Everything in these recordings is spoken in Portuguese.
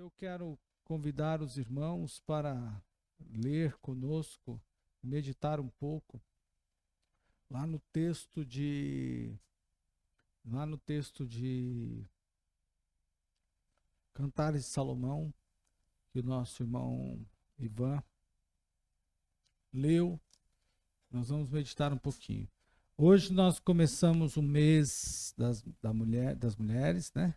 Eu quero convidar os irmãos para ler conosco, meditar um pouco lá no texto de Cantares de Salomão, que o nosso irmão Ivan leu. Nós vamos meditar um pouquinho. Hoje nós começamos o mês das mulheres, né?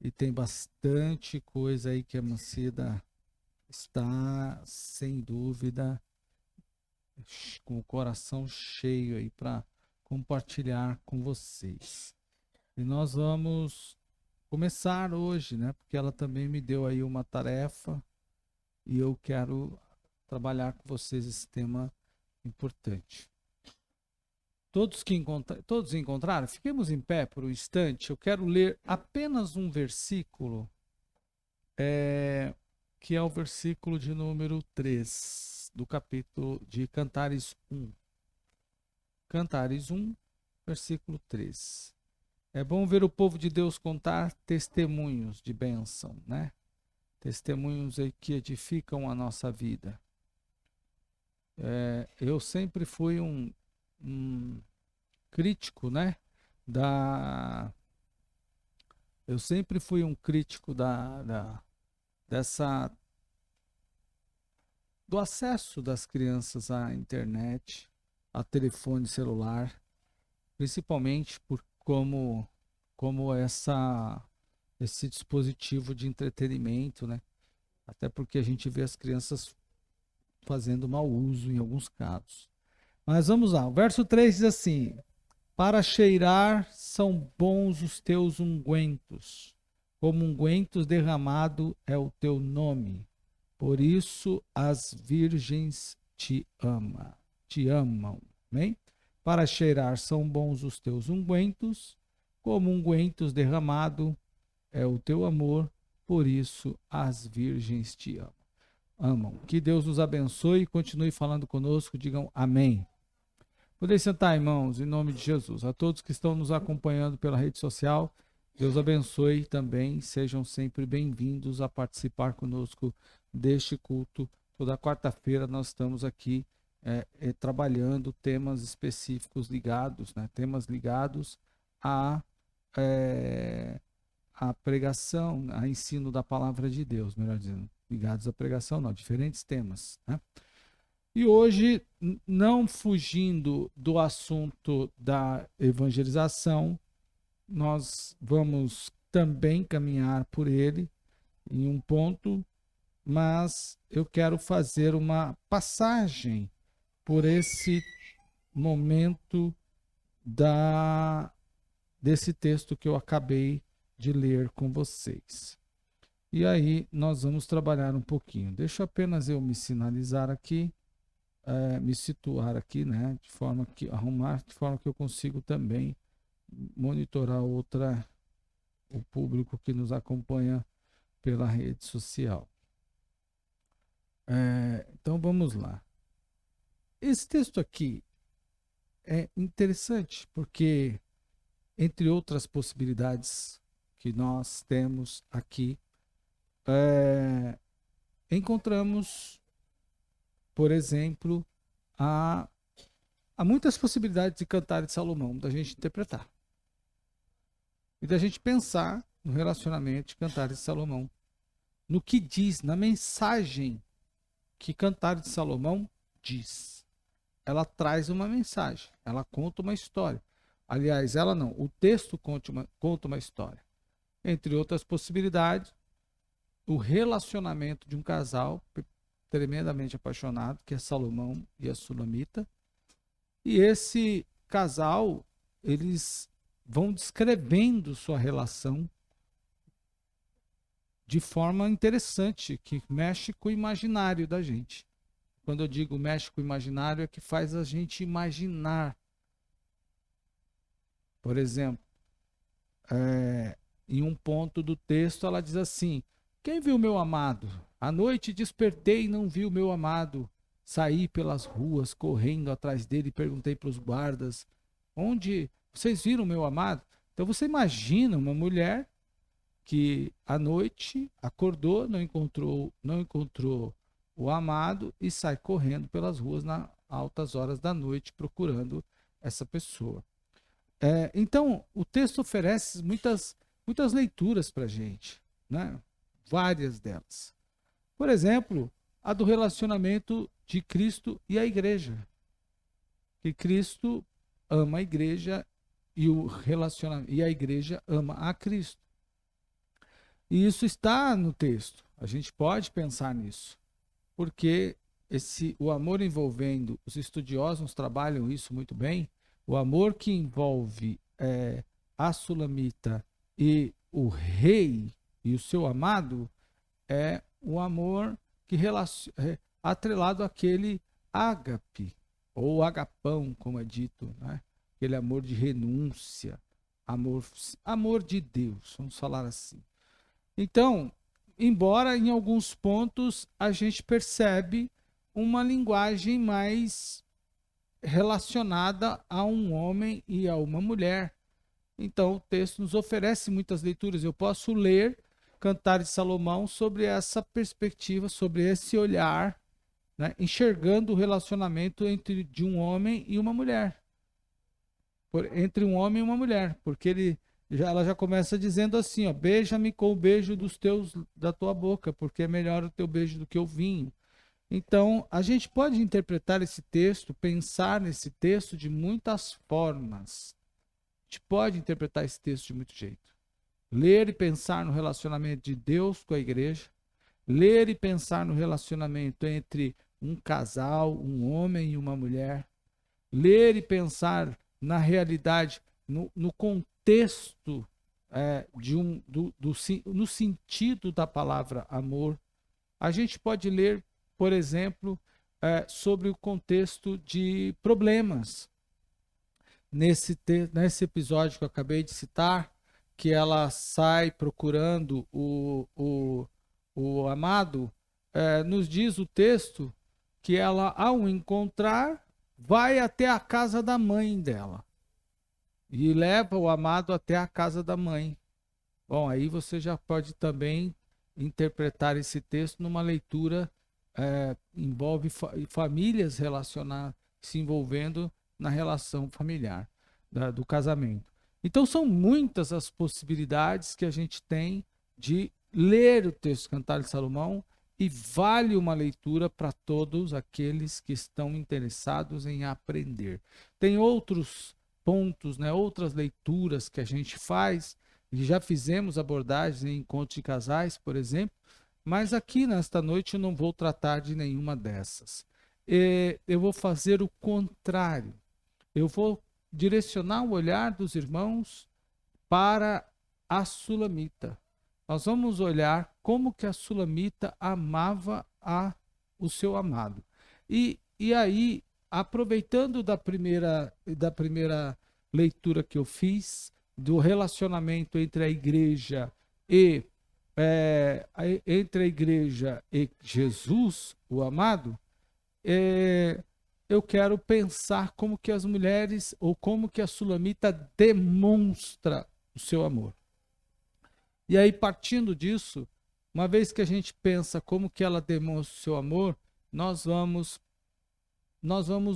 E tem bastante coisa aí que a Mancida está, sem dúvida, com o coração cheio aí para compartilhar com vocês. E nós vamos começar hoje, né? Porque ela também me deu aí uma tarefa e eu quero trabalhar com vocês esse tema importante. Todos encontraram? Fiquemos em pé por um instante. Eu quero ler apenas um versículo, que é o versículo de número 3 do capítulo de Cantares 1. Cantares 1, versículo 3. É bom ver o povo de Deus contar testemunhos de bênção, né? Testemunhos aí que edificam a nossa vida. Eu sempre fui um crítico, né? Eu sempre fui um crítico dessa do acesso das crianças à internet, a telefone celular, principalmente por como esse dispositivo de entretenimento, né? Até porque a gente vê as crianças fazendo mau uso em alguns casos. Mas vamos lá, o verso 3 diz assim: para cheirar são bons os teus ungüentos, como ungüentos derramado é o teu nome. Por isso as virgens te amam. Amém? Para cheirar são bons os teus ungüentos, como ungüentos derramado é o teu amor, por isso as virgens te amam. Que Deus nos abençoe e continue falando conosco, digam amém. Podem sentar, irmãos, em nome de Jesus. A todos que estão nos acompanhando pela rede social, Deus abençoe também. Sejam sempre bem-vindos a participar conosco deste culto. Toda quarta-feira nós estamos aqui trabalhando temas específicos ligados, né? Temas ligados à pregação, a ensino da palavra de Deus, melhor dizendo. Ligados à pregação, não, diferentes temas, né? E hoje, não fugindo do assunto da evangelização, nós vamos também caminhar por ele em um ponto, mas eu quero fazer uma passagem por esse momento desse texto que eu acabei de ler com vocês. E aí nós vamos trabalhar um pouquinho. Deixa apenas eu me sinalizar aqui, me situar aqui, né, de forma que eu consigo também monitorar o público que nos acompanha pela rede social. Então vamos lá. Esse texto aqui é interessante porque, entre outras possibilidades que nós temos aqui, encontramos, por exemplo, há muitas possibilidades de Cantares de Salomão, da gente interpretar. E da gente pensar no relacionamento de Cantares de Salomão. No que diz, na mensagem que Cantares de Salomão diz. Ela traz uma mensagem, ela conta uma história. Aliás, ela não, o texto conta uma história. Entre outras possibilidades, o relacionamento de um casal tremendamente apaixonado, que é Salomão e a Sulamita. E esse casal, eles vão descrevendo sua relação de forma interessante, que mexe com o imaginário da gente. Quando eu digo mexe com o imaginário, é que faz a gente imaginar. Por exemplo, em um ponto do texto, ela diz assim: quem viu meu amado? À noite despertei e não vi o meu amado. Saí pelas ruas, correndo atrás dele, e perguntei para os guardas: onde vocês viram meu amado? Então você imagina uma mulher que à noite acordou, não encontrou o amado e sai correndo pelas ruas nas altas horas da noite procurando essa pessoa. Então, o texto oferece muitas leituras para a gente, né? Várias delas. Por exemplo, a do relacionamento de Cristo e a igreja. Que Cristo ama a igreja e a igreja ama a Cristo. E isso está no texto. A gente pode pensar nisso, porque o amor envolvendo, os estudiosos trabalham isso muito bem, o amor que envolve a Sulamita e o rei e o seu amado é o amor que atrelado àquele ágape, ou agapão, como é dito, né? Aquele amor de renúncia, amor de Deus, vamos falar assim. Então, embora em alguns pontos a gente percebe uma linguagem mais relacionada a um homem e a uma mulher. Então, o texto nos oferece muitas leituras. Eu posso ler Cantares de Salomão sobre essa perspectiva, sobre esse olhar, né, enxergando o relacionamento de um homem e uma mulher. Entre um homem e uma mulher, porque ela já começa dizendo assim, ó, beija-me com o beijo da tua boca, porque é melhor o teu beijo do que o vinho. Então, a gente pode interpretar esse texto, pensar nesse texto de muitas formas. A gente pode interpretar esse texto de muito jeito. Ler e pensar no relacionamento de Deus com a igreja, ler e pensar no relacionamento entre um casal, um homem e uma mulher, ler e pensar na realidade, no contexto no sentido da palavra amor. A gente pode ler, por exemplo, sobre o contexto de problemas. Nesse episódio que eu acabei de citar, que ela sai procurando o amado, nos diz o texto que ela, ao encontrar, vai até a casa da mãe dela e leva o amado até a casa da mãe. Bom, aí você já pode também interpretar esse texto numa leitura envolve famílias se envolvendo na relação familiar do casamento. Então são muitas as possibilidades que a gente tem de ler o texto Cantares de Salomão, e vale uma leitura para todos aqueles que estão interessados em aprender. Tem outros pontos, né, outras leituras que a gente faz, e já fizemos abordagens em encontros de casais, por exemplo, mas aqui nesta noite eu não vou tratar de nenhuma dessas. Eu vou fazer o contrário. Eu vou direcionar o olhar dos irmãos para a Sulamita. Nós vamos olhar como que a Sulamita amava o seu amado. E aí, aproveitando da primeira leitura que eu fiz, do relacionamento entre a igreja e Jesus, o amado, eu quero pensar como que as mulheres, ou como que a Sulamita demonstra o seu amor. E aí, partindo disso, uma vez que a gente pensa como que ela demonstra o seu amor, nós vamos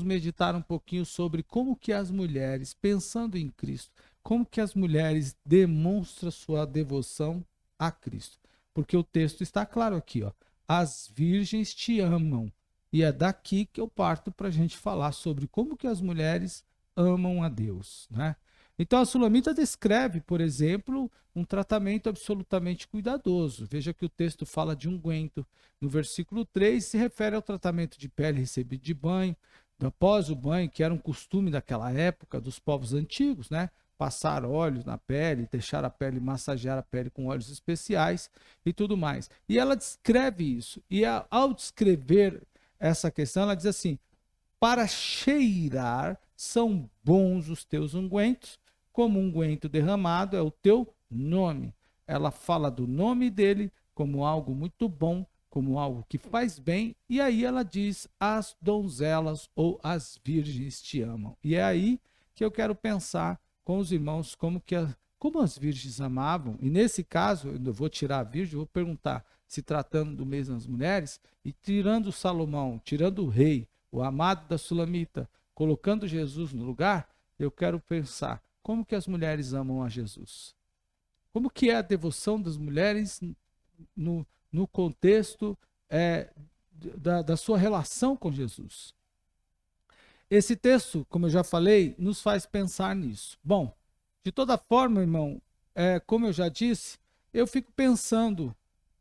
meditar um pouquinho sobre como que as mulheres, pensando em Cristo, como que as mulheres demonstram sua devoção a Cristo. Porque o texto está claro aqui, ó, as virgens te amam. E é daqui que eu parto para a gente falar sobre como que as mulheres amam a Deus, né? Então a Sulamita descreve, por exemplo, um tratamento absolutamente cuidadoso. Veja que o texto fala de unguento. No versículo 3 se refere ao tratamento de pele recebido de banho, após o banho, que era um costume daquela época dos povos antigos, né? Passar óleos na pele, deixar a pele, massagear a pele com óleos especiais e tudo mais. E ela descreve isso. E ao descrever essa questão, ela diz assim: para cheirar são bons os teus ungüentos, como unguento derramado é o teu nome. Ela fala do nome dele como algo muito bom, como algo que faz bem, e aí ela diz: as donzelas ou as virgens te amam. E é aí que eu quero pensar com os irmãos como que como as virgens amavam, e nesse caso, eu vou tirar a virgem, vou perguntar, se tratando do mesmo das mulheres, e tirando Salomão, tirando o rei, o amado da Sulamita, colocando Jesus no lugar, eu quero pensar, como que as mulheres amam a Jesus? Como que é a devoção das mulheres no contexto da sua relação com Jesus? Esse texto, como eu já falei, nos faz pensar nisso. Bom, de toda forma, irmão, como eu já disse, eu fico pensando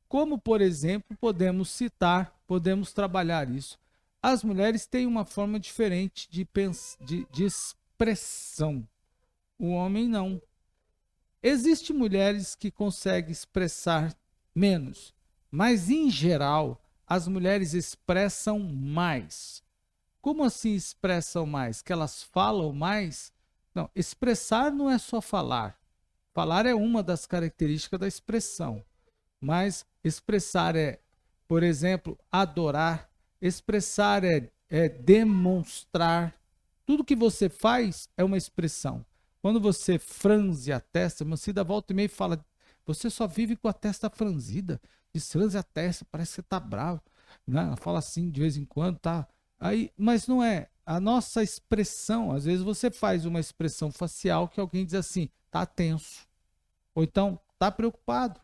como, por exemplo, podemos trabalhar isso. As mulheres têm uma forma diferente de expressão. O homem não. Existem mulheres que conseguem expressar menos, mas, em geral, as mulheres expressam mais. Como assim expressam mais? Que elas falam mais? Não, expressar não é só falar. Falar é uma das características da expressão. Mas expressar por exemplo, adorar. Expressar é demonstrar. Tudo que você faz é uma expressão. Quando você franze a testa, você dá volta e meia e fala, você só vive com a testa franzida. Desfranze a testa, parece que você está bravo. Né? Ela fala assim de vez em quando, tá? Aí, mas não é. A nossa expressão, às vezes você faz uma expressão facial que alguém diz assim, tá tenso. Ou então, tá preocupado.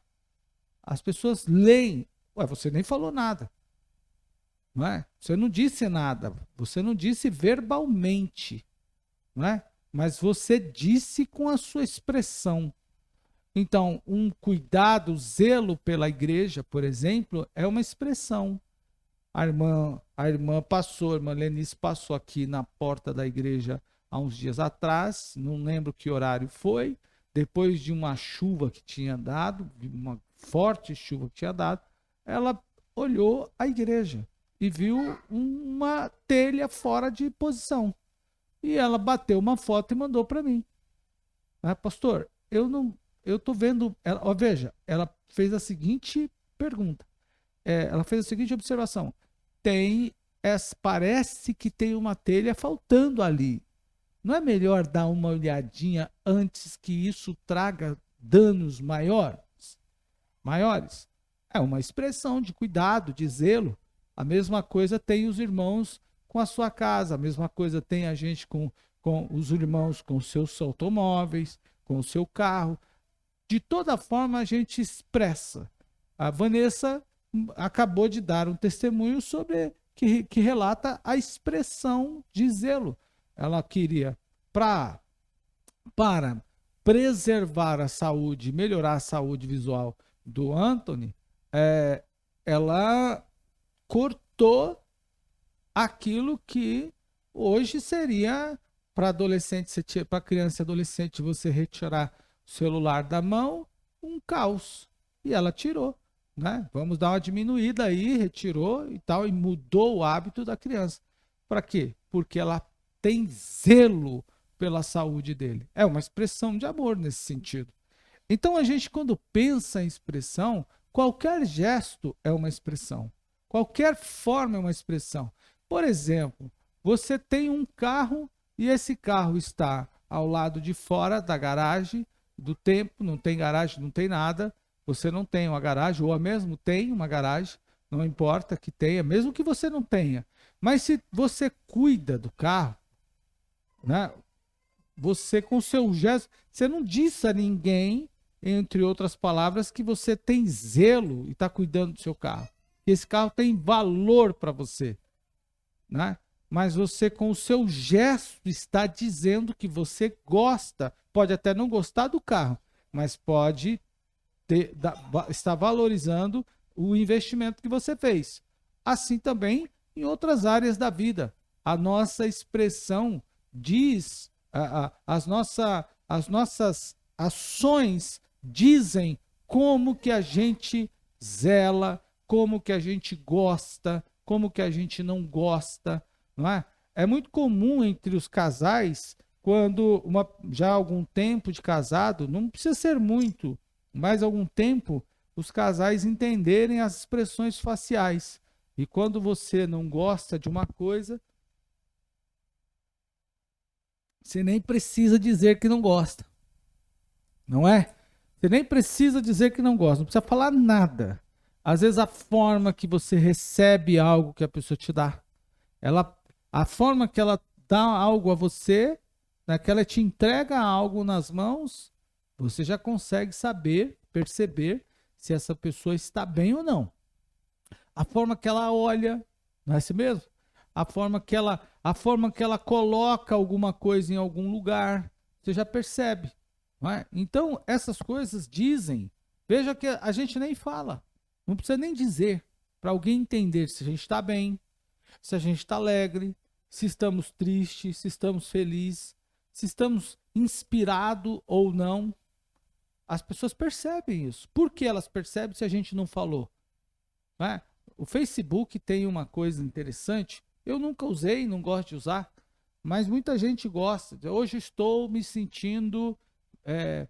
As pessoas leem. Ué, você nem falou nada. Não é? Você não disse nada. Você não disse verbalmente. Não é? Mas você disse com a sua expressão. Então, um cuidado, zelo pela igreja, por exemplo, é uma expressão. A irmã Lenice passou aqui na porta da igreja há uns dias atrás, não lembro que horário foi, depois de uma chuva que tinha dado, uma forte chuva que tinha dado, ela olhou a igreja e viu uma telha fora de posição. E ela bateu uma foto e mandou para mim. Pastor, eu estou vendo, veja, ela fez a seguinte pergunta, ela fez a seguinte observação, parece que tem uma telha faltando ali. Não é melhor dar uma olhadinha antes que isso traga danos maiores? É uma expressão de cuidado, de zelo. A mesma coisa tem os irmãos com a sua casa, a mesma coisa tem a gente com os irmãos com seus automóveis, com o seu carro. De toda forma, a gente expressa. A Vanessa acabou de dar um testemunho sobre que relata a expressão de zelo. Ela queria, para preservar a saúde, melhorar a saúde visual do Anthony, ela cortou aquilo que hoje seria para adolescente, para criança e adolescente, você retirar o celular da mão, um caos. E ela tirou. Né? Vamos dar uma diminuída aí, retirou e tal, e mudou o hábito da criança. Para quê? Porque ela tem zelo pela saúde dele. É uma expressão de amor nesse sentido. Então a gente, quando pensa em expressão, qualquer gesto é uma expressão. Qualquer forma é uma expressão. Por exemplo, você tem um carro e esse carro está ao lado de fora da garagem, do tempo, não tem garagem, não tem nada. Você não tem uma garagem, ou mesmo tem uma garagem, não importa que tenha, mesmo que você não tenha. Mas se você cuida do carro, né, você com o seu gesto, você não disse a ninguém, entre outras palavras, que você tem zelo e está cuidando do seu carro. Que esse carro tem valor para você. Né? Mas você com o seu gesto está dizendo que você gosta, pode até não gostar do carro, mas pode está valorizando o investimento que você fez. Assim também em outras áreas da vida. A nossa expressão diz, as nossas ações dizem como que a gente zela, como que a gente gosta, como que a gente não gosta, não é? É muito comum entre os casais, quando já há algum tempo de casado, não precisa ser muito, mais algum tempo, os casais entenderem as expressões faciais. E quando você não gosta de uma coisa, você nem precisa dizer que não gosta. não é? Você nem precisa dizer que não gosta, não precisa falar nada. Às vezes a forma que você recebe algo que a pessoa te dá, ela, a forma que ela dá algo a você, né, que ela te entrega algo nas mãos, você já consegue saber, perceber se essa pessoa está bem ou não. A forma que ela olha, não é assim mesmo? A forma que ela coloca alguma coisa em algum lugar, você já percebe, não é? Então, essas coisas dizem, veja que a gente nem fala, não precisa nem dizer para alguém entender se a gente está bem, se a gente está alegre, se estamos tristes, se estamos felizes, se estamos inspirados ou não. As pessoas percebem isso. Por que elas percebem se a gente não falou? Não é? O Facebook tem uma coisa interessante. Eu nunca usei, não gosto de usar, mas muita gente gosta. Hoje estou me sentindo, é,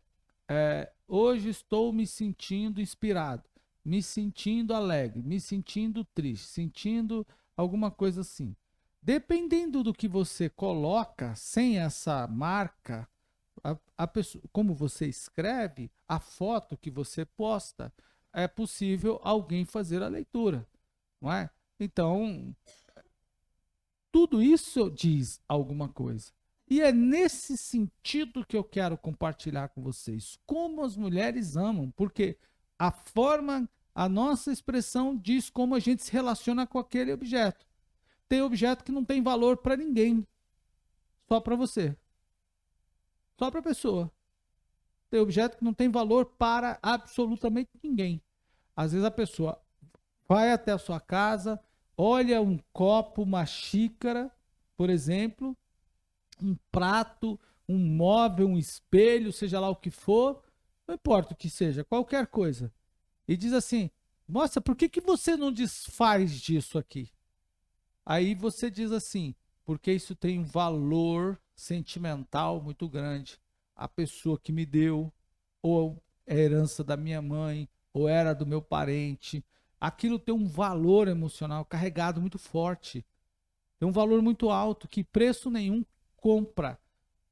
hoje estou me sentindo inspirado, me sentindo alegre, me sentindo triste, sentindo alguma coisa assim. Dependendo do que você coloca, sem essa marca, a pessoa, como você escreve, a foto que você posta, é possível alguém fazer a leitura, não é? Então, tudo isso diz alguma coisa. E é nesse sentido que eu quero compartilhar com vocês como as mulheres amam, porque a forma, a nossa expressão diz como a gente se relaciona com aquele objeto. Tem objeto que não tem valor para ninguém, só para você, só para a pessoa. Tem objeto que não tem valor para absolutamente ninguém. Às vezes a pessoa vai até a sua casa, olha um copo, uma xícara, por exemplo, um prato, um móvel, um espelho, seja lá o que for, não importa o que seja, qualquer coisa. E diz assim: nossa, por que você não desfaz disso aqui? Aí você diz assim: porque isso tem um valor sentimental muito grande. A pessoa que me deu, ou é herança da minha mãe, ou era do meu parente. Aquilo tem um valor emocional carregado muito forte. Tem um valor muito alto que preço nenhum compra.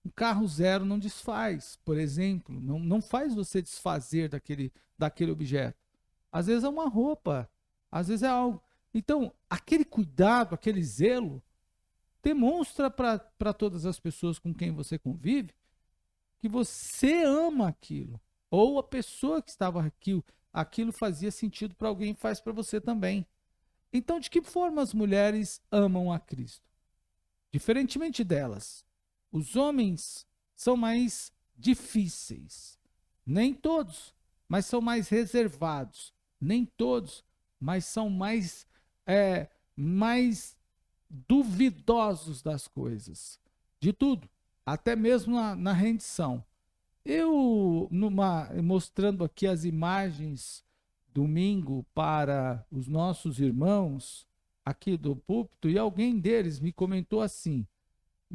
Um carro zero não desfaz, por exemplo. Não faz você desfazer daquele objeto. Às vezes é uma roupa, às vezes é algo. Então, aquele cuidado, aquele zelo, demonstra para todas as pessoas com quem você convive que você ama aquilo. Ou a pessoa que estava aqui, aquilo fazia sentido para alguém, faz para você também. Então, de que forma as mulheres amam a Cristo? Diferentemente delas, os homens são mais difíceis. Nem todos, mas são mais reservados. Nem todos, mas são mais duvidosos das coisas. De tudo, até mesmo na rendição. Mostrando aqui as imagens domingo para os nossos irmãos aqui do púlpito, e alguém deles me comentou assim: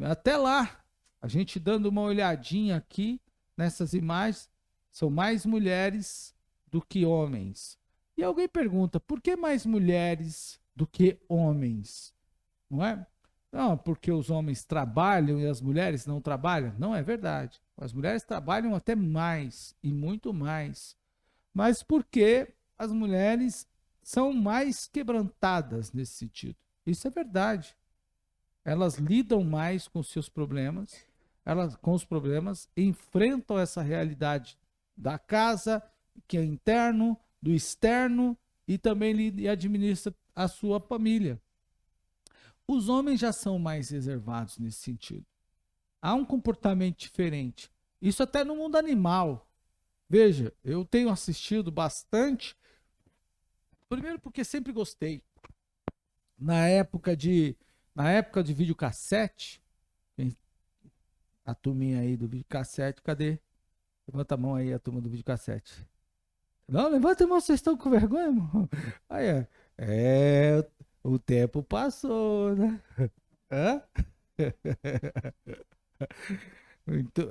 até lá, a gente dando uma olhadinha aqui nessas imagens, são mais mulheres do que homens. E alguém pergunta: por que mais mulheres do que homens? Não é? Não, porque os homens trabalham e as mulheres não trabalham. Não é verdade. As mulheres trabalham até mais e muito mais. Mas porque as mulheres são mais quebrantadas nesse sentido. Isso é verdade. Elas lidam mais com seus problemas, elas com os problemas, enfrentam essa realidade da casa, que é interno, do externo, e também administra a sua família. Os homens já são mais reservados nesse sentido. Há um comportamento diferente. Isso até no mundo animal. Veja, eu tenho assistido bastante. Primeiro porque sempre gostei. Na época de videocassete, a turminha aí do videocassete, cadê? Levanta a mão aí, a turma do videocassete. Não, levanta a mão, vocês estão com vergonha, irmão? Aí, o tempo passou, né? Hã? Muito,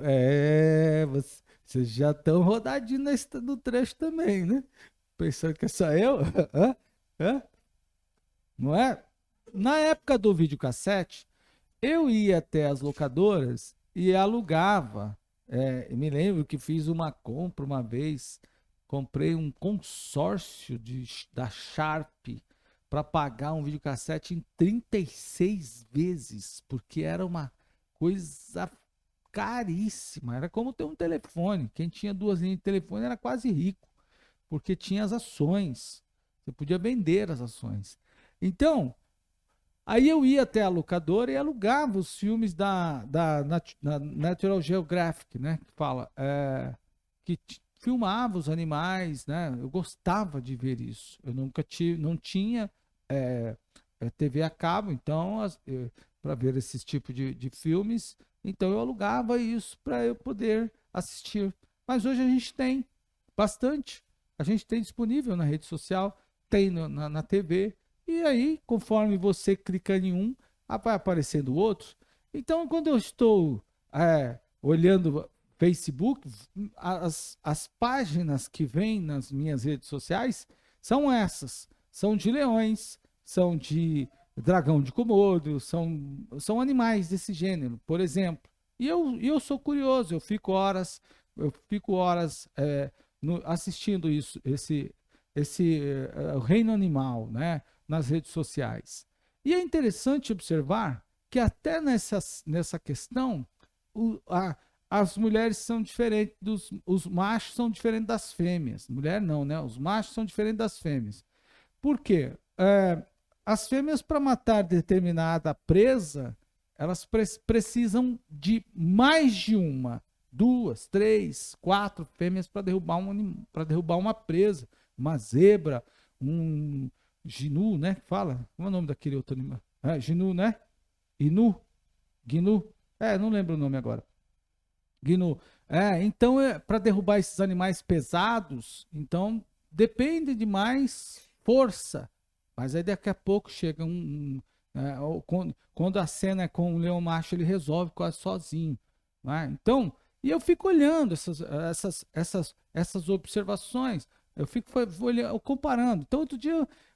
vocês já estão rodadinhos no trecho também, né? Pensando que é só eu? Hã? Hã? Não é? Na época do videocassete, eu ia até as locadoras e alugava Eu me lembro que fiz uma compra uma vez, comprei um consórcio da Sharp para pagar um videocassete em 36 vezes, porque era uma coisa caríssima. Era como ter um telefone. Quem tinha duas linhas de telefone era quase rico, porque tinha as ações. Você podia vender as ações. Então, aí eu ia até a locadora e alugava os filmes da Natural Geographic, né? Que fala, filmava os animais, né? Eu gostava de ver isso. Eu nunca tive, não tinha é, TV a cabo, então, para ver esse tipo de filmes, então eu alugava isso para eu poder assistir. Mas hoje a gente tem bastante. A gente tem disponível na rede social, tem na TV. E aí, conforme você clica em um, vai aparecendo outros. Então, quando eu estou olhando Facebook, as páginas que vêm nas minhas redes sociais são essas. São de leões, são de dragão de Komodo, são animais desse gênero, por exemplo. E eu sou curioso, eu fico horas assistindo isso, esse reino animal, né, nas redes sociais. E é interessante observar que até nessa questão, o, a, as mulheres são diferentes os machos são diferentes das fêmeas. Mulher não, né? Os machos são diferentes das fêmeas. Por quê? As fêmeas, para matar determinada presa, elas precisam de mais de uma, duas, três, quatro fêmeas para derrubar uma presa, uma zebra, um gnu, né? Fala, como é o nome daquele outro animal? Gnu, né? Inu, gnu. Não lembro o nome agora. Gnu. Então, para derrubar esses animais pesados, então depende de mais força. Mas aí daqui a pouco chega quando a cena é com o leão macho, ele resolve quase sozinho. Né? Então, e eu fico olhando essas observações. Eu fico comparando. Então,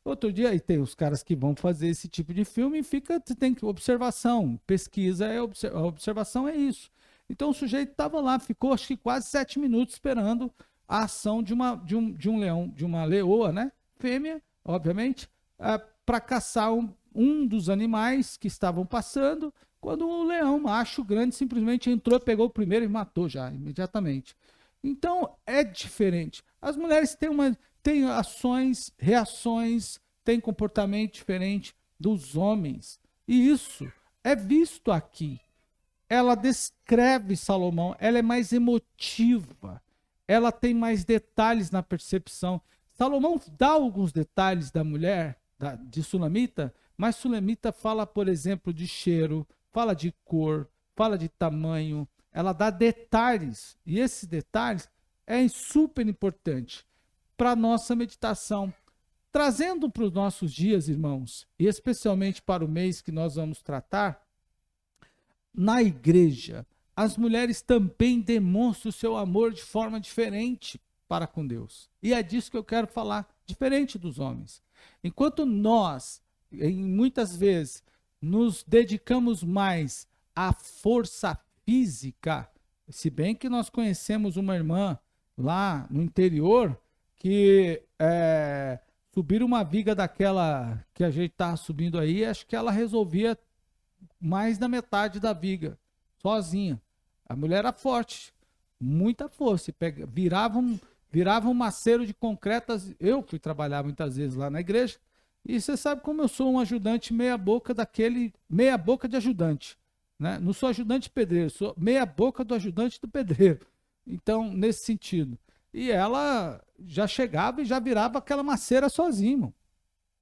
outro dia, aí tem os caras que vão fazer esse tipo de filme e tem que observação, pesquisa, a observação é isso. Então o sujeito estava lá, ficou acho que quase 7 minutos esperando a ação de um leão, de uma leoa, né? Fêmea, obviamente, para caçar um dos animais que estavam passando, quando o leão macho grande simplesmente entrou, pegou o primeiro e matou já, imediatamente. Então é diferente. As mulheres têm ações, reações, têm comportamento diferente dos homens. E isso é visto aqui. Ela descreve Salomão, ela é mais emotiva, ela tem mais detalhes na percepção. Salomão dá alguns detalhes da mulher, de Sulamita, mas Sulamita fala, por exemplo, de cheiro, fala de cor, fala de tamanho, ela dá detalhes, e esses detalhes é super importante para a nossa meditação. Trazendo para os nossos dias, irmãos, e especialmente para o mês que nós vamos tratar, na igreja, as mulheres também demonstram o seu amor de forma diferente para com Deus. E é disso que eu quero falar, diferente dos homens. Enquanto nós, muitas vezes, nos dedicamos mais à força física, se bem que nós conhecemos uma irmã lá no interior que subir uma viga daquela que a gente está subindo aí, acho que ela resolvia mais da metade da viga, sozinha. A mulher era forte, muita força. Virava um maceiro de concreto. Eu fui trabalhar muitas vezes lá na igreja, e você sabe como eu sou um ajudante meia boca meia boca de ajudante. Né? Não sou ajudante pedreiro, sou meia boca do ajudante do pedreiro. Então, nesse sentido. E ela já chegava e já virava aquela maceira sozinha, irmão.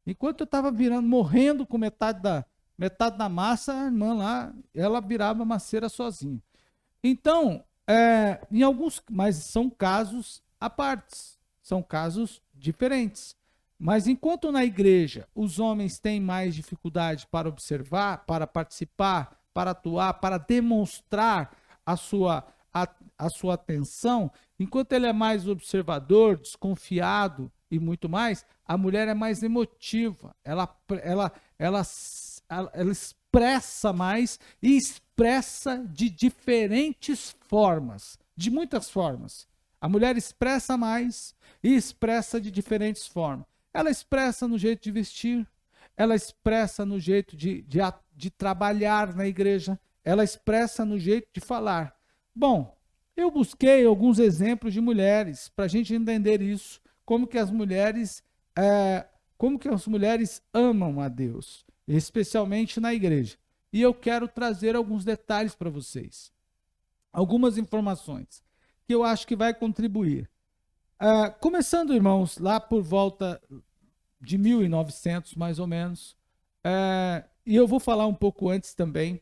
Enquanto eu estava morrendo com metade da massa, a irmã lá, ela virava maceira sozinha. Então, mas são casos à parte, são casos diferentes. Mas enquanto na igreja os homens têm mais dificuldade para observar, para participar, para atuar, para demonstrar a sua atenção, enquanto ele é mais observador, desconfiado e muito mais, a mulher é mais emotiva. Ela expressa mais e expressa de diferentes formas, de muitas formas. A mulher expressa mais e expressa de diferentes formas. Ela expressa no jeito de vestir, ela expressa no jeito de trabalhar na igreja, ela expressa no jeito de falar. Bom, eu busquei alguns exemplos de mulheres para a gente entender isso, como que as mulheres amam a Deus, especialmente na igreja. E eu quero trazer alguns detalhes para vocês, algumas informações que eu acho que vai contribuir. Começando, irmãos, lá por volta de 1900, mais ou menos, e eu vou falar um pouco antes também.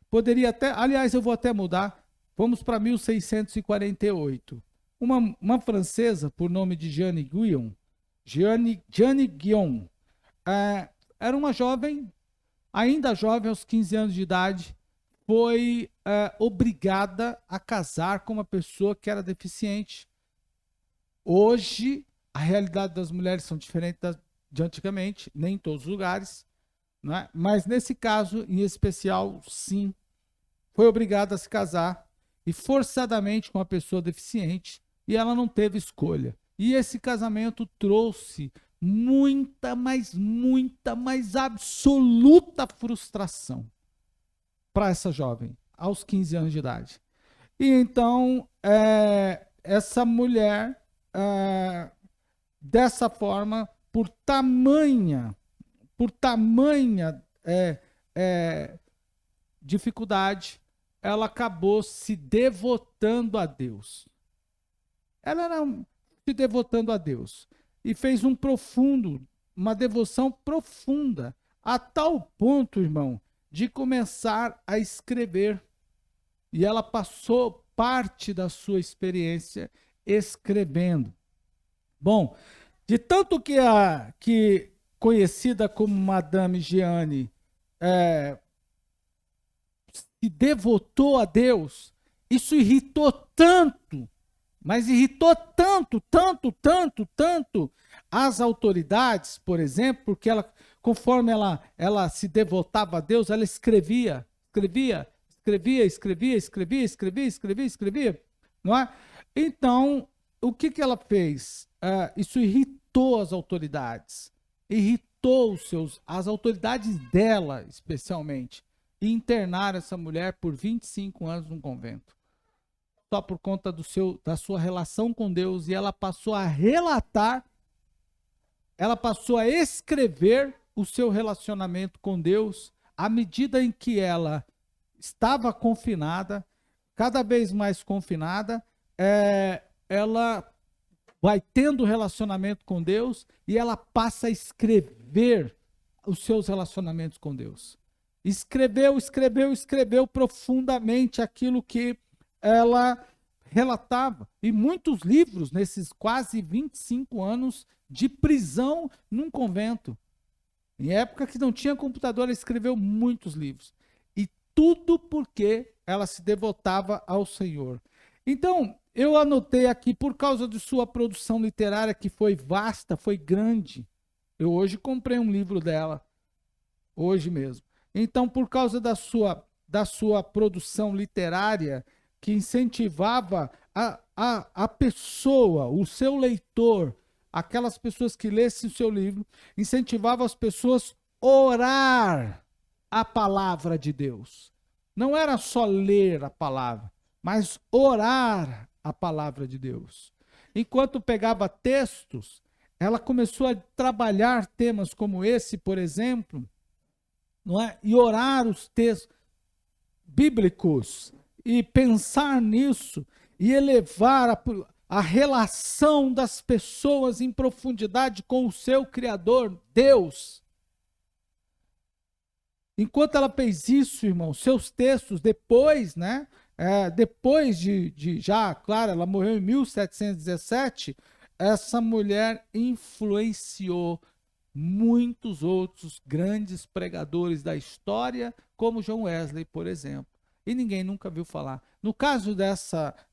Poderia até, aliás, eu vou até mudar. Vamos para 1648. Uma francesa por nome de Jeanne Guyon, era uma jovem, ainda jovem, aos 15 anos de idade, foi obrigada a casar com uma pessoa que era deficiente. Hoje, a realidade das mulheres são diferentes de antigamente, nem em todos os lugares, não é? Mas nesse caso, em especial, sim, foi obrigada a se casar e forçadamente com uma pessoa deficiente, e ela não teve escolha. E esse casamento trouxe muita, mas absoluta frustração para essa jovem, aos 15 anos de idade. E então, essa mulher, dessa forma, por tamanha dificuldade, ela acabou se devotando a Deus. Ela era se devotando a Deus e fez uma devoção profunda, a tal ponto, irmão, de começar a escrever. E ela passou parte da sua experiência escrevendo. Bom, de tanto que conhecida como Madame Jeanne se devotou a Deus, isso irritou tanto, mas irritou tanto as autoridades, por exemplo, porque ela, conforme ela se devotava a Deus, ela escrevia, não é? Então, o que ela fez? Isso irritou as autoridades, as autoridades dela, especialmente, e internaram essa mulher por 25 anos num convento, só por conta da sua relação com Deus, e ela passou a relatar, ela passou a escrever o seu relacionamento com Deus, à medida em que ela estava confinada, cada vez mais confinada, ela vai tendo relacionamento com Deus e ela passa a escrever os seus relacionamentos com Deus. Escreveu profundamente aquilo que ela relatava. E muitos livros nesses quase 25 anos de prisão num convento. Em época que não tinha computador, ela escreveu muitos livros. E tudo porque ela se devotava ao Senhor. Então, eu anotei aqui, por causa de sua produção literária, que foi vasta, foi grande. Eu hoje comprei um livro dela, hoje mesmo. Então, por causa da sua produção literária, que incentivava a pessoa, o seu leitor, aquelas pessoas que lessem o seu livro, incentivava as pessoas a orar a palavra de Deus. Não era só ler a palavra, mas orar a palavra de Deus. Enquanto pegava textos, ela começou a trabalhar temas como esse, por exemplo, não é? E orar os textos bíblicos e pensar nisso e elevar a relação das pessoas em profundidade com o seu Criador, Deus. Enquanto ela fez isso, irmão, seus textos, depois, né? Depois já, claro, ela morreu em 1717, essa mulher influenciou muitos outros grandes pregadores da história, como John Wesley, por exemplo. E ninguém nunca viu falar. No caso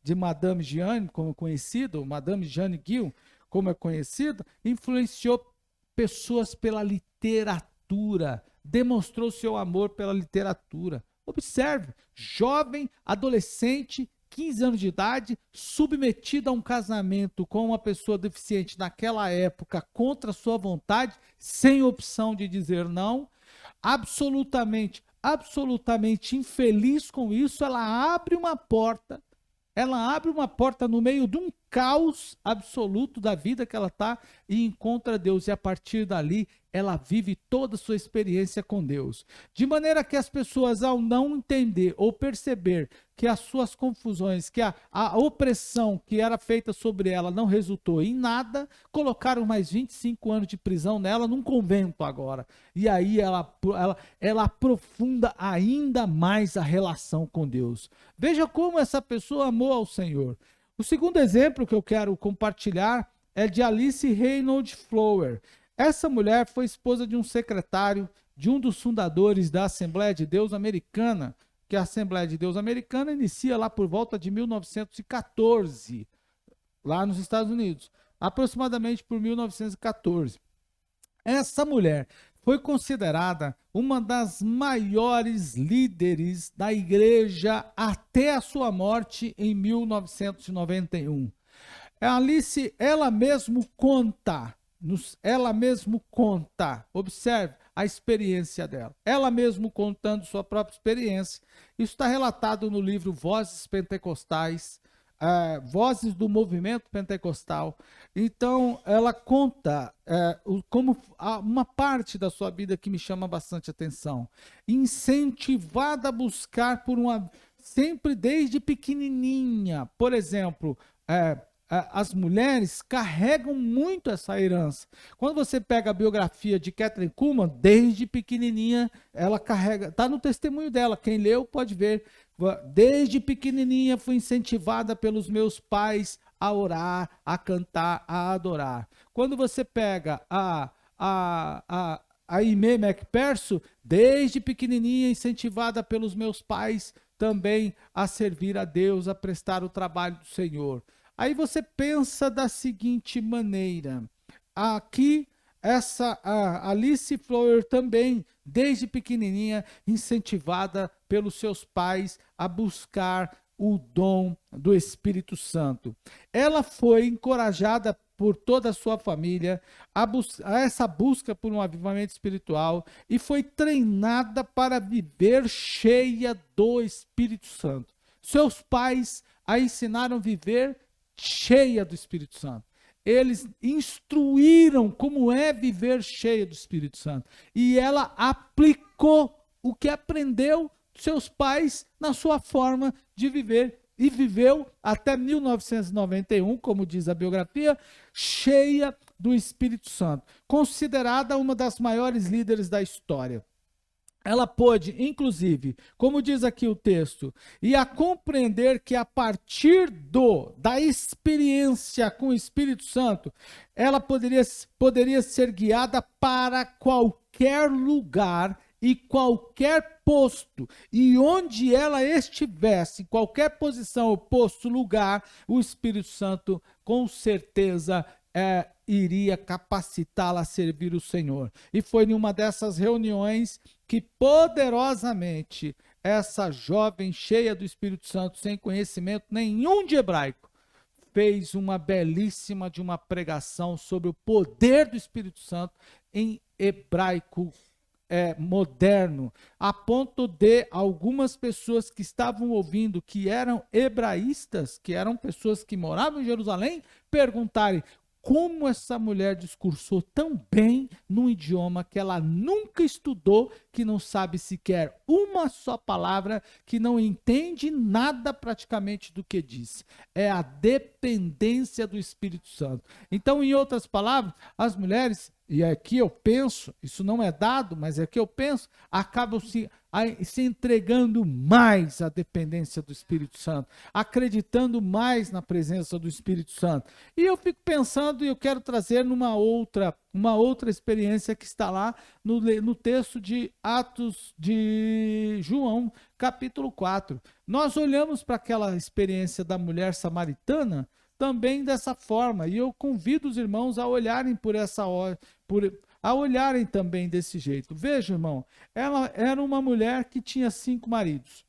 de Madame Jeanne, como é conhecida, ou Madame Jeanne Guyon, como é conhecida, influenciou pessoas pela literatura, demonstrou seu amor pela literatura. Observe, jovem, adolescente, 15 anos de idade, submetida a um casamento com uma pessoa deficiente naquela época, contra sua vontade, sem opção de dizer não, absolutamente infeliz com isso, ela abre uma porta no meio de um caos absoluto da vida que ela está e encontra Deus. E a partir dali, ela vive toda a sua experiência com Deus. De maneira que as pessoas, ao não entender ou perceber que as suas confusões, que a opressão que era feita sobre ela não resultou em nada, colocaram mais 25 anos de prisão nela num convento agora. E aí ela aprofunda ainda mais a relação com Deus. Veja como essa pessoa amou ao Senhor. O segundo exemplo que eu quero compartilhar é de Alice Reynold Flower. Essa mulher foi esposa de um secretário, de um dos fundadores da Assembleia de Deus Americana, que a Assembleia de Deus Americana inicia lá por volta de 1914, lá nos Estados Unidos, aproximadamente por 1914. Essa mulher foi considerada uma das maiores líderes da igreja até a sua morte em 1991. A Alice, ela mesmo conta, observe a experiência dela, ela mesmo contando sua própria experiência. Isso está relatado no livro Vozes Pentecostais, Vozes do Movimento Pentecostal. Então, ela conta como uma parte da sua vida que me chama bastante atenção. Incentivada a buscar sempre desde pequenininha. Por exemplo, as mulheres carregam muito essa herança. Quando você pega a biografia de Kathryn Kuhlman, desde pequenininha, ela carrega, está no testemunho dela, quem leu pode ver. Desde pequenininha fui incentivada pelos meus pais a orar, a cantar, a adorar. Quando você pega a Aimee McPherson, desde pequenininha incentivada pelos meus pais também a servir a Deus, a prestar o trabalho do Senhor. Aí você pensa da seguinte maneira, aqui a Alice Flower também, desde pequenininha, incentivada pelos seus pais a buscar o dom do Espírito Santo. Ela foi encorajada por toda a sua família a essa busca por um avivamento espiritual e foi treinada para viver cheia do Espírito Santo. Seus pais a ensinaram a viver cheia do Espírito Santo. Eles instruíram como é viver cheia do Espírito Santo. E ela aplicou o que aprendeu dos seus pais na sua forma de viver. E viveu até 1991, como diz a biografia, cheia do Espírito Santo. Considerada uma das maiores líderes da história. Ela pôde, inclusive, como diz aqui o texto, e a compreender que a partir da experiência com o Espírito Santo, ela poderia ser guiada para qualquer lugar e qualquer posto, e onde ela estivesse, em qualquer posição ou posto, lugar, o Espírito Santo com certeza iria capacitá-la a servir o Senhor. E foi numa dessas reuniões que poderosamente essa jovem cheia do Espírito Santo, sem conhecimento nenhum de hebraico, fez uma belíssima de uma pregação sobre o poder do Espírito Santo em hebraico moderno, a ponto de algumas pessoas que estavam ouvindo, que eram hebraístas, que eram pessoas que moravam em Jerusalém, perguntarem: como essa mulher discursou tão bem num idioma que ela nunca estudou, que não sabe sequer uma só palavra, que não entende nada praticamente do que disse. É a dependência do Espírito Santo. Então, em outras palavras, as mulheres, e aqui eu penso, isso não é dado, mas é que eu penso, acabam se entregando mais à dependência do Espírito Santo, acreditando mais na presença do Espírito Santo. E eu fico pensando, e eu quero trazer uma outra experiência que está lá no texto de Atos de João, capítulo 4. Nós olhamos para aquela experiência da mulher samaritana também dessa forma, e eu convido os irmãos a olharem por a olharem também desse jeito. Veja, irmão, ela era uma mulher que tinha 5 maridos.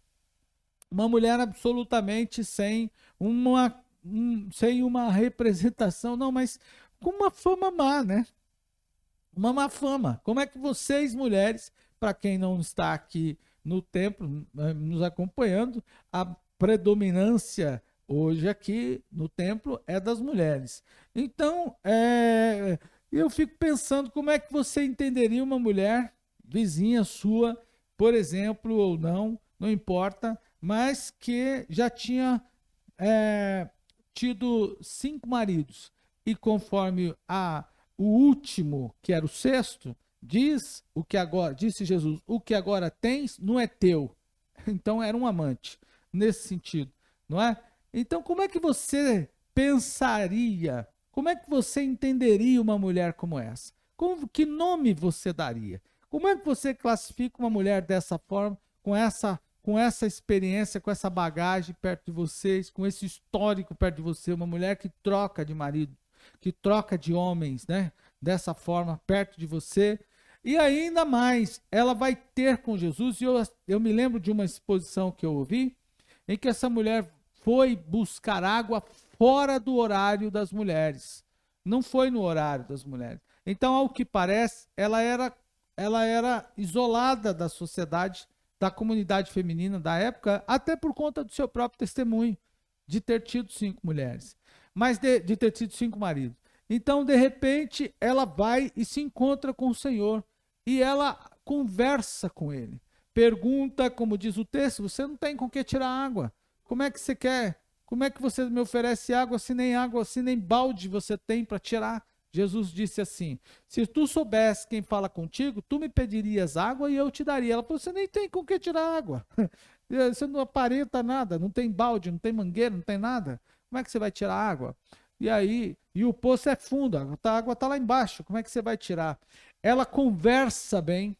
Uma mulher absolutamente sem uma representação, não, mas com uma fama má, né? Uma má fama. Como é que vocês, mulheres, para quem não está aqui no templo, nos acompanhando, a predominância hoje aqui no templo é das mulheres. Então, eu fico pensando como é que você entenderia uma mulher vizinha sua, por exemplo, ou não, não importa, mas que já tinha tido 5 maridos e conforme o último, que era o sexto, disse Jesus, o que agora tens não é teu. Então era um amante, nesse sentido, não é? Então como é que você pensaria, como é que você entenderia uma mulher como essa? Que nome você daria? Como é que você classifica uma mulher dessa forma, com essa experiência, com essa bagagem perto de vocês, com esse histórico perto de você, uma mulher que troca de marido, que troca de homens, né? Dessa forma, perto de você. E ainda mais, ela vai ter com Jesus, e eu me lembro de uma exposição que eu ouvi, em que essa mulher foi buscar água fora do horário das mulheres. Não foi no horário das mulheres. Então, ao que parece, ela era isolada da sociedade, da comunidade feminina da época, até por conta do seu próprio testemunho, de ter tido 5 mulheres, mas de ter tido 5 maridos. Então, de repente, ela vai e se encontra com o Senhor, e ela conversa com ele. Pergunta, como diz o texto, você não tem com que tirar água. Como é que você quer? Como é que você me oferece água, se nem balde você tem para tirar? Jesus disse assim, se tu soubesse quem fala contigo, tu me pedirias água e eu te daria. Ela falou, você nem tem com que tirar água. Você não aparenta nada, não tem balde, não tem mangueira, não tem nada. Como é que você vai tirar água? E o poço é fundo, a água está lá embaixo, como é que você vai tirar? Ela conversa bem.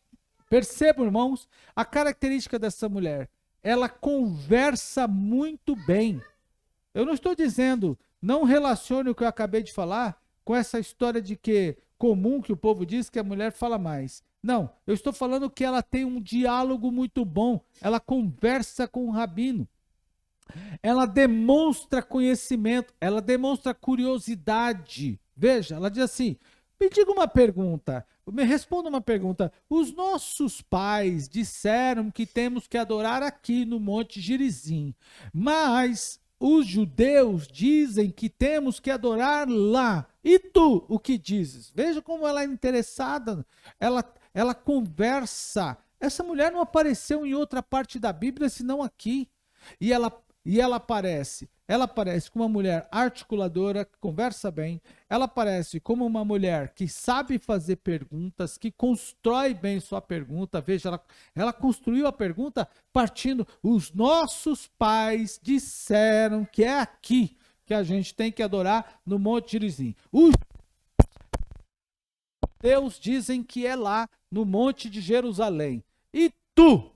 Percebam, irmãos, a característica dessa mulher. Ela conversa muito bem. Eu não estou dizendo, não relacione o que eu acabei de falar com essa história de que comum que o povo diz que a mulher fala mais. Não, eu estou falando que ela tem um diálogo muito bom. Ela conversa com o rabino. Ela demonstra conhecimento, ela demonstra curiosidade. Veja, ela diz assim, me diga uma pergunta, me responda uma pergunta. Os nossos pais disseram que temos que adorar aqui no Monte Gerizim, mas os judeus dizem que temos que adorar lá. E tu, o que dizes? Veja como ela é interessada, ela conversa. Essa mulher não apareceu em outra parte da Bíblia, senão aqui. E ela aparece como uma mulher articuladora, que conversa bem, ela aparece como uma mulher que sabe fazer perguntas, que constrói bem sua pergunta. Veja, ela construiu a pergunta partindo, os nossos pais disseram que é aqui que a gente tem que adorar no Monte Gerizim. Os judeus dizem que é lá no Monte de Jerusalém. E tu,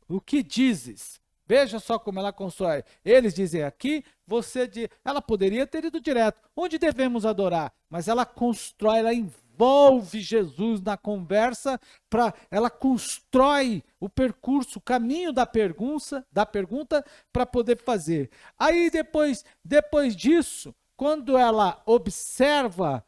o que dizes? Veja só como ela constrói. Eles dizem aqui, você diz. Ela poderia ter ido direto. Onde devemos adorar? Mas ela constrói, ela envolve Jesus na conversa, ela constrói o percurso, o caminho da pergunta para poder fazer. Aí depois disso, quando ela observa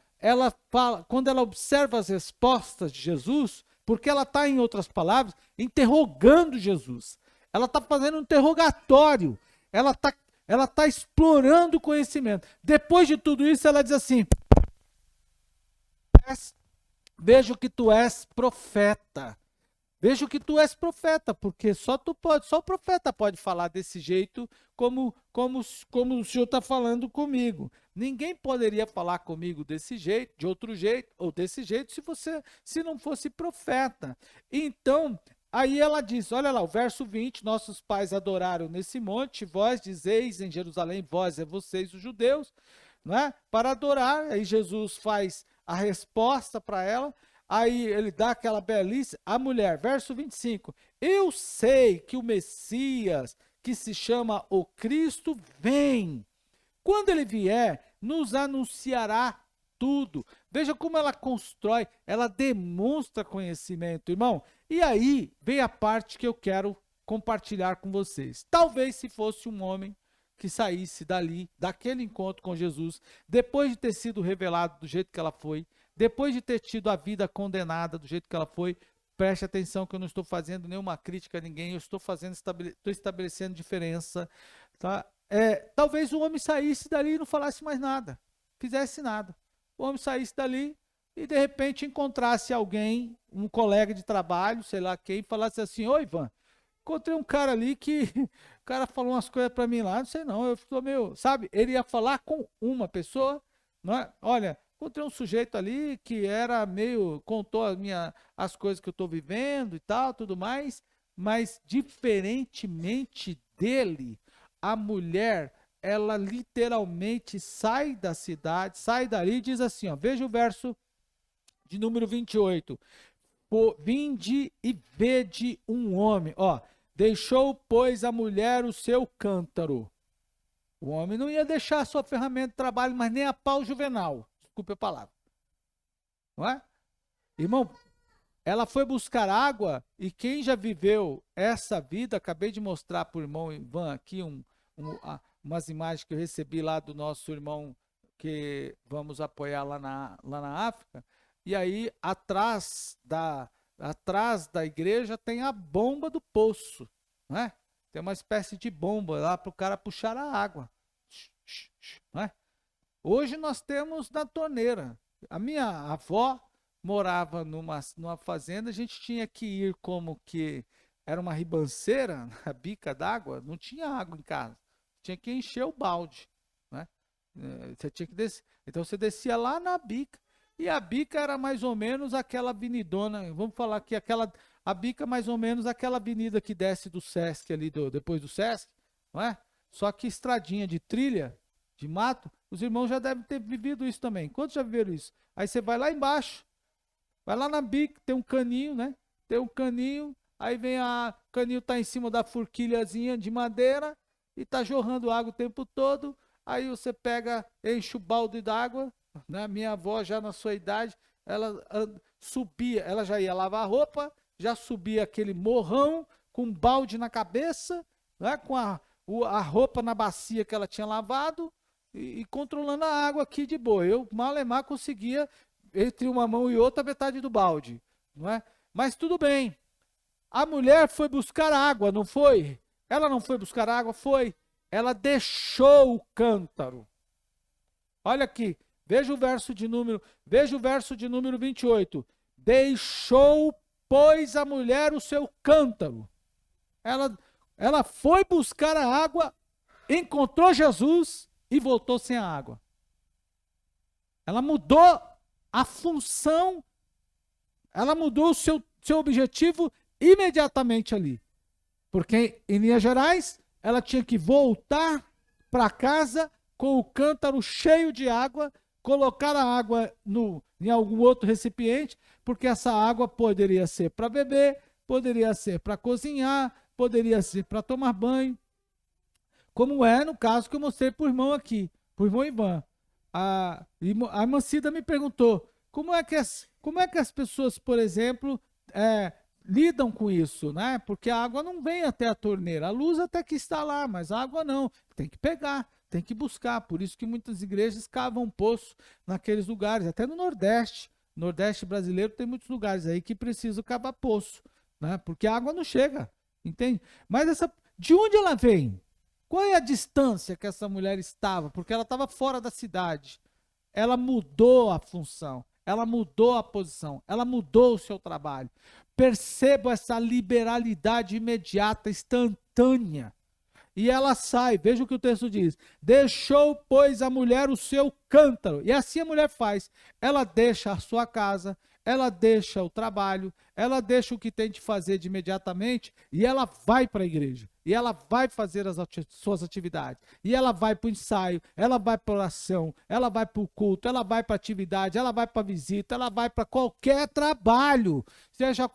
as respostas de Jesus, porque ela está, em outras palavras, interrogando Jesus. Ela está fazendo um interrogatório, ela tá explorando o conhecimento. Depois de tudo isso, ela diz assim, vejo que tu és profeta. Vejo que tu és profeta, porque só o profeta pode falar desse jeito, como o senhor está falando comigo. Ninguém poderia falar comigo desse jeito, de outro jeito, ou desse jeito, se não fosse profeta. Então, aí ela diz, olha lá, o verso 20, nossos pais adoraram nesse monte, vós dizeis em Jerusalém, vós é vocês os judeus, não é? Para adorar, aí Jesus faz a resposta para ela, aí ele dá aquela belíssima, a mulher, verso 25, eu sei que o Messias, que se chama o Cristo, vem. Quando ele vier, nos anunciará tudo. Veja como ela constrói, ela demonstra conhecimento, irmão. E aí vem a parte que eu quero compartilhar com vocês. Talvez se fosse um homem que saísse dali, daquele encontro com Jesus, depois de ter sido revelado do jeito que ela foi, depois de ter tido a vida condenada do jeito que ela foi, preste atenção que eu não estou fazendo nenhuma crítica a ninguém, eu estou estou estabelecendo diferença, tá? Talvez o homem saísse dali e não falasse mais nada, fizesse nada. O homem saísse dali e de repente encontrasse alguém, um colega de trabalho, sei lá quem, falasse assim: "Oi, Ivan, encontrei um cara ali que o cara falou umas coisas para mim lá, não sei não, eu estou meio", sabe? Ele ia falar com uma pessoa, não é? Olha, encontrei um sujeito ali que era meio, contou as coisas que eu estou vivendo e tal, tudo mais, mas diferentemente dele, a mulher, ela literalmente sai da cidade, sai dali e diz assim, ó, veja o verso de número 28. Vinde e vede um homem, ó, deixou, pois, a mulher o seu cântaro. O homem não ia deixar a sua ferramenta de trabalho, mas nem a pau juvenal. Desculpe a palavra. Não é? Irmão, ela foi buscar água e quem já viveu essa vida, acabei de mostrar para o irmão Ivan aqui umas imagens que eu recebi lá do nosso irmão que vamos apoiar lá na África. E aí, atrás da igreja tem a bomba do poço, né? Tem uma espécie de bomba lá para o cara puxar a água. Né? Hoje nós temos na torneira. A minha avó morava numa fazenda, a gente tinha que ir como que era uma ribanceira, na bica d'água, não tinha água em casa. Tinha que encher o balde. Né? Você tinha que descer. Então você descia lá na bica. E a bica era mais ou menos aquela avenidona, vamos falar que a bica mais ou menos aquela avenida que desce do Sesc ali, depois do Sesc, não é? Só que estradinha de trilha, de mato, os irmãos já devem ter vivido isso também. Quantos já viveram isso? Aí você vai lá embaixo, vai lá na bica, tem um caninho, né? Tem um caninho, aí vem o caninho tá em cima da forquilhazinha de madeira e tá jorrando água o tempo todo, aí você pega, enche o balde d'água, né? Minha avó, já na sua idade, ela subia, ela já ia lavar roupa, já subia aquele morrão com um balde na cabeça, né? Com a roupa na bacia que ela tinha lavado e controlando a água aqui de boa. Eu, malemar, conseguia, entre uma mão e outra, metade do balde. Não é? Mas tudo bem. A mulher foi buscar água, não foi? Ela não foi buscar água? Foi. Ela deixou o cântaro. Olha aqui. Veja o verso de número 28. Deixou, pois, a mulher o seu cântaro. Ela foi buscar a água, encontrou Jesus e voltou sem a água. Ela mudou a função, ela mudou o seu objetivo imediatamente ali. Porque, em linhas gerais, ela tinha que voltar para casa com o cântaro cheio de água, colocar a água em algum outro recipiente, porque essa água poderia ser para beber, poderia ser para cozinhar, poderia ser para tomar banho, como é no caso que eu mostrei para o irmão aqui, para o irmão Ivan. A irmã Cida me perguntou, como é que as pessoas, por exemplo, lidam com isso, né? Porque a água não vem até a torneira, a luz até que está lá, mas a água não, tem que pegar. Tem que buscar, por isso que muitas igrejas cavam um poço naqueles lugares, até no Nordeste. Nordeste brasileiro tem muitos lugares aí que precisam cavar poço, né? Porque a água não chega, entende? Mas de onde ela vem? Qual é a distância que essa mulher estava? Porque ela estava fora da cidade. Ela mudou a função, ela mudou a posição, ela mudou o seu trabalho. Perceba essa liberalidade imediata, instantânea. E ela sai, veja o que o texto diz. Deixou, pois, a mulher o seu cântaro. E assim a mulher faz. Ela deixa a sua casa, ela deixa o trabalho, ela deixa o que tem de fazer de imediatamente e ela vai para a igreja. E ela vai fazer as suas atividades. E ela vai para o ensaio, ela vai para a oração, ela vai para o culto, ela vai para a atividade, ela vai para a visita, ela vai para qualquer trabalho. Seja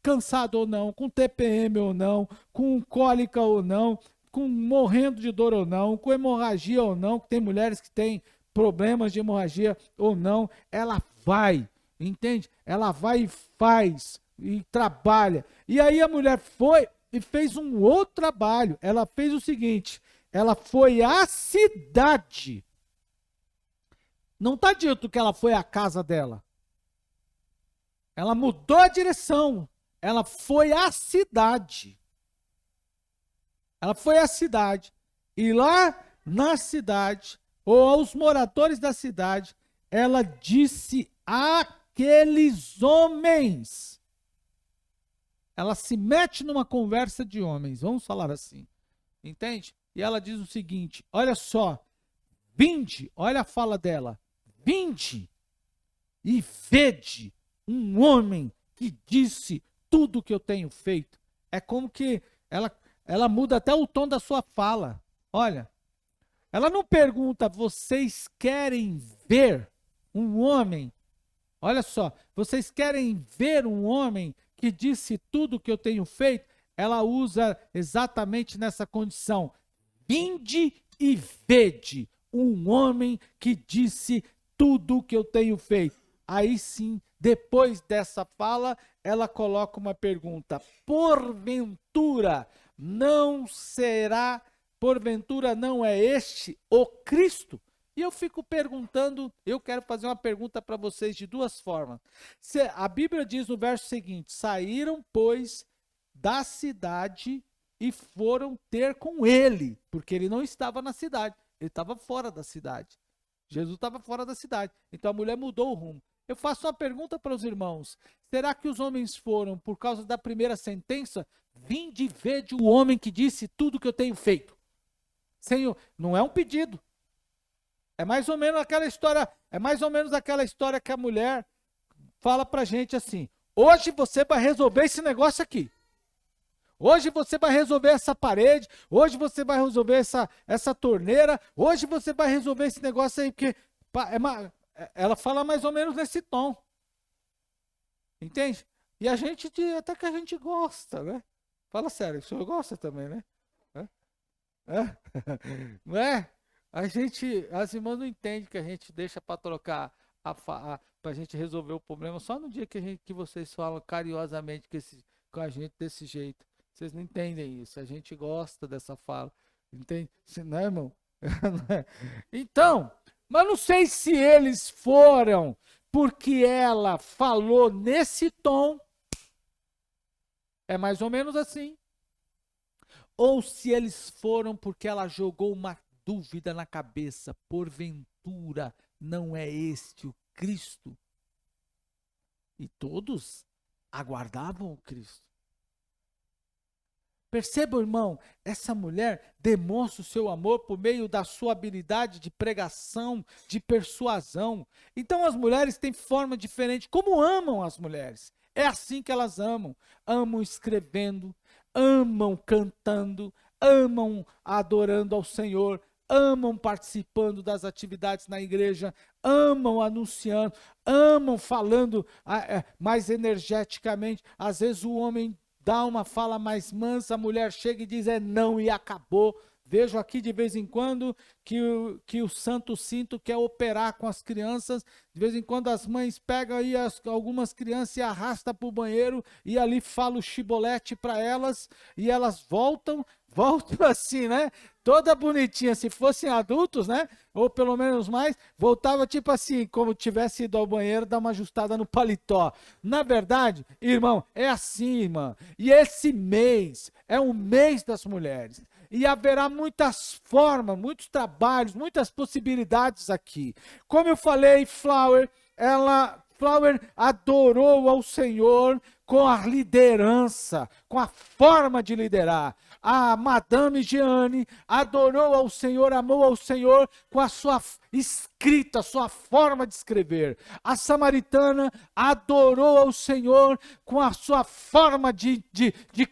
cansado ou não, com TPM ou não, com cólica ou não, com morrendo de dor ou não, com hemorragia ou não, que tem mulheres que têm problemas de hemorragia ou não, ela vai, entende? Ela vai e faz, e trabalha. E aí a mulher foi e fez um outro trabalho. Ela fez o seguinte, ela foi à cidade. Não está dito que ela foi à casa dela. Ela mudou a direção. Ela foi à cidade. Ela foi à cidade. E lá na cidade, ou aos moradores da cidade, ela disse àqueles homens. Ela se mete numa conversa de homens, vamos falar assim. Entende? E ela diz o seguinte, olha só, vinde, olha a fala dela, vinde e vede um homem que disse tudo que eu tenho feito. É como que ela muda até o tom da sua fala. Olha, ela não pergunta, vocês querem ver um homem? Olha só, vocês querem ver um homem que disse tudo que eu tenho feito? Ela usa exatamente nessa condição. Vinde e vede um homem que disse tudo que eu tenho feito. Aí sim, depois dessa fala, ela coloca uma pergunta. Porventura não é este o Cristo? E eu fico perguntando, eu quero fazer uma pergunta para vocês de duas formas. A Bíblia diz no verso seguinte, saíram, pois, da cidade e foram ter com ele, porque ele não estava na cidade, ele estava fora da cidade. Jesus estava fora da cidade, então a mulher mudou o rumo. Eu faço uma pergunta para os irmãos, será que os homens foram por causa da primeira sentença? Vinde e vede o homem que disse tudo que eu tenho feito. Senhor, não é um pedido. É mais ou menos aquela história que a mulher fala pra gente assim, hoje você vai resolver esse negócio aqui. Hoje você vai resolver essa parede, hoje você vai resolver essa torneira, hoje você vai resolver esse negócio aí, porque ela fala mais ou menos nesse tom. Entende? E até que a gente gosta, né? Fala sério, o senhor gosta também, né? Não é? As irmãs não entendem que a gente deixa para trocar, para a gente resolver o problema só no dia que vocês falam carinhosamente com a gente desse jeito. Vocês não entendem isso, a gente gosta dessa fala. Entende? Não é, irmão? Então, mas não sei se eles foram porque ela falou nesse tom, é mais ou menos assim, ou se eles foram porque ela jogou uma dúvida na cabeça, porventura não é este o Cristo? E todos aguardavam o Cristo. Perceba, irmão, essa mulher demonstra o seu amor por meio da sua habilidade de pregação, de persuasão. Então as mulheres têm forma diferente, como amam as mulheres. É assim que elas amam. Amam escrevendo, amam cantando, amam adorando ao Senhor, amam participando das atividades na igreja, amam anunciando, amam falando mais energeticamente. Às vezes o homem dá uma fala mais mansa, a mulher chega e diz não e acabou. Vejo aqui de vez em quando que o Santo Cinto quer operar com as crianças. De vez em quando as mães pegam aí algumas crianças e arrastam para o banheiro e ali fala o chibolete para elas e elas voltam assim, né? Toda bonitinha, se fossem adultos, né? Ou pelo menos mais, voltava tipo assim, como tivesse ido ao banheiro, dar uma ajustada no paletó. Na verdade, irmão, é assim, irmã. E esse mês é um mês das mulheres. E haverá muitas formas, muitos trabalhos, muitas possibilidades aqui. Como eu falei, Flower adorou ao Senhor com a liderança, com a forma de liderar. A Madame Jeane adorou ao Senhor, amou ao Senhor com a sua escrita, sua forma de escrever. A Samaritana adorou ao Senhor com a sua forma de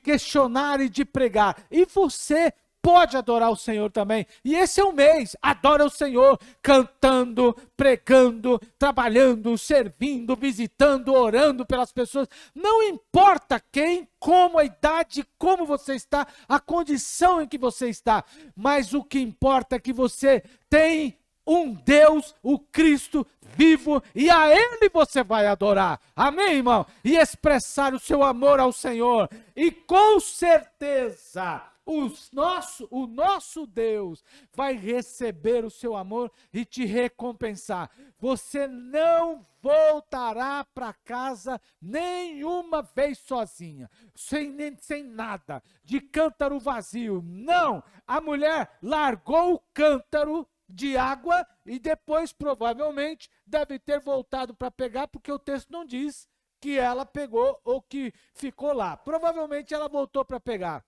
questionar e de pregar. E você pode adorar o Senhor também. E esse é o mês. Adora o Senhor cantando, pregando, trabalhando, servindo, visitando, orando pelas pessoas. Não importa quem, como, a idade, como você está, a condição em que você está. Mas o que importa é que você tem um Deus, o Cristo vivo, e a Ele você vai adorar. Amém, irmão? E expressar o seu amor ao Senhor. E com certeza, o nosso Deus vai receber o seu amor e te recompensar. Você não voltará para casa nenhuma vez sozinha, sem nada, de cântaro vazio. Não! A mulher largou o cântaro de água e depois provavelmente deve ter voltado para pegar, porque o texto não diz que ela pegou ou que ficou lá. Provavelmente ela voltou para pegar.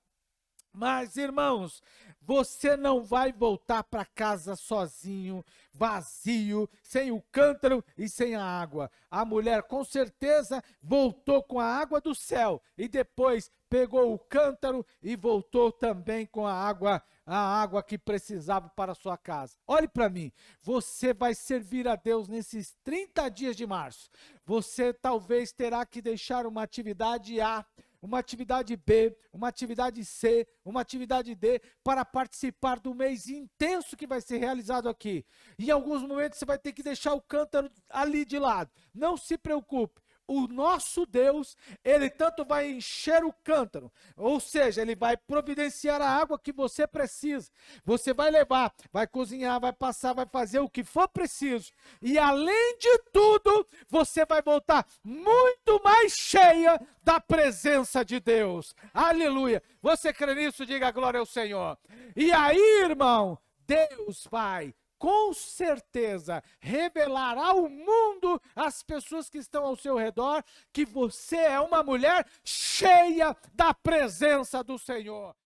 Mas, irmãos, você não vai voltar para casa sozinho, vazio, sem o cântaro e sem a água. A mulher, com certeza, voltou com a água do céu e depois pegou o cântaro e voltou também com a água que precisava para a sua casa. Olhe para mim, você vai servir a Deus nesses 30 dias de março. Você talvez terá que deixar uma atividade A, uma atividade B, uma atividade C, uma atividade D, para participar do mês intenso que vai ser realizado aqui. Em alguns momentos você vai ter que deixar o cântaro ali de lado. Não se preocupe. O nosso Deus, Ele tanto vai encher o cântaro, ou seja, Ele vai providenciar a água que você precisa. Você vai levar, vai cozinhar, vai passar, vai fazer o que for preciso. E além de tudo, você vai voltar muito mais cheia da presença de Deus. Aleluia! Você crê nisso? Diga glória ao Senhor. E aí, irmão, Deus vai com certeza revelar ao mundo, às pessoas que estão ao seu redor, que você é uma mulher cheia da presença do Senhor.